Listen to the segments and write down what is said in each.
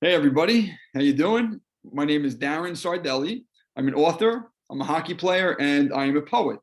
Hey everybody, how you doing? My name is Darren Sardelli. I'm an author, I'm a hockey player, and I am a poet.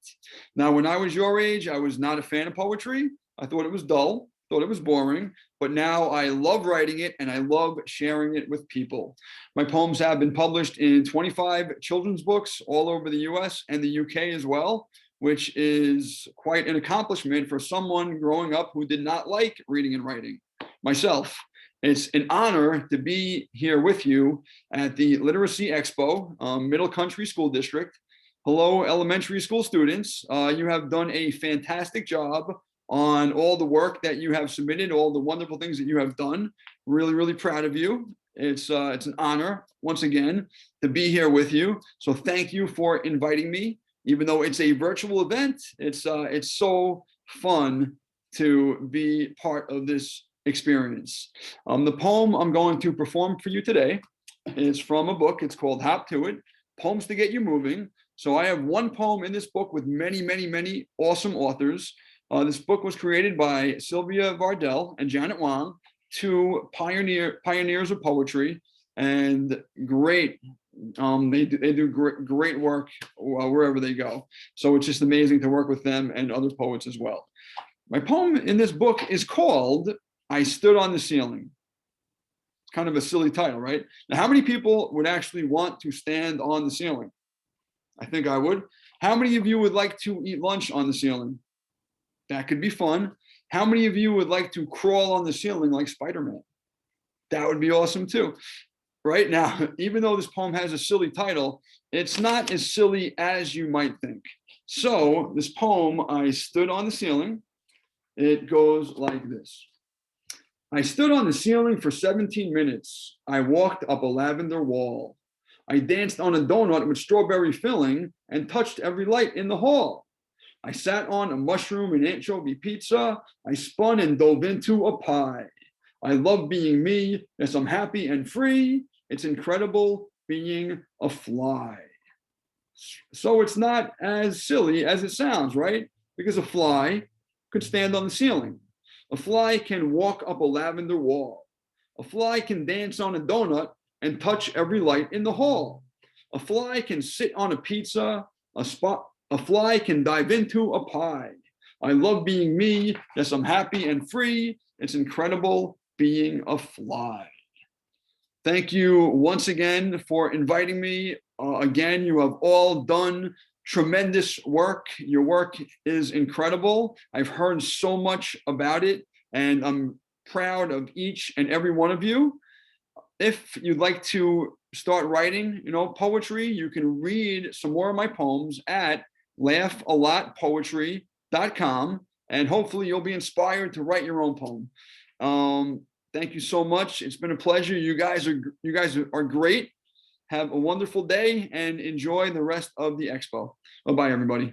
Now, when I was your age, I was not a fan of poetry. I thought it was dull, thought it was boring, but now I love writing it and I love sharing it with people. My poems have been published in 25 children's books all over the US and the UK as well, which is quite an accomplishment for someone growing up who did not like reading and writing. Myself. It's an honor to be here with you at the Literacy Expo, Middle Country School District. Hello, elementary school students. You have done a fantastic job on all the work that you have submitted, all the wonderful things that you have done. Really, really proud of you. It's an honor, once again, to be here with you. So thank you for inviting me. Even though it's a virtual event, it's so fun to be part of this experience. The poem I'm going to perform for you today is from a book. It's called Hop to It, Poems to Get You Moving. So I have one poem in this book with many, many, many awesome authors. This book was created by Sylvia Vardell and Janet Wong, two pioneers of poetry, and great. They do great work wherever they go. So it's just amazing to work with them and other poets as well. My poem in this book is called I Stood on the Ceiling. It's kind of a silly title, right? Now, how many people would actually want to stand on the ceiling? I think I would. How many of you would like to eat lunch on the ceiling? That could be fun. How many of you would like to crawl on the ceiling like Spider-Man? That would be awesome too. Right now, even though this poem has a silly title, it's not as silly as you might think. So this poem, I Stood on the Ceiling, it goes like this. I stood on the ceiling for 17 minutes. I walked up a lavender wall. I danced on a donut with strawberry filling and touched every light in the hall. I sat on a mushroom and anchovy pizza. I spun and dove into a pie. I love being me. Yes, I'm happy and free. It's incredible being a fly. So it's not as silly as it sounds, right? Because a fly could stand on the ceiling. A fly can walk up a lavender wall. A fly can dance on a donut and touch every light in the hall. A fly can sit on a pizza. A fly can dive into a pie. I love being me. Yes, I'm happy and free. It's incredible being a fly. Thank you once again for inviting me. Again, you have all done tremendous work. Your work is incredible. I've heard so much about it, and I'm proud of each and every one of you. If you'd like to start writing, poetry, you can read some more of my poems at laughalotpoetry.com, and hopefully you'll be inspired to write your own poem. Thank you so much. It's been a pleasure. You guys are great. Have a wonderful day and enjoy the rest of the expo. Bye-bye, everybody.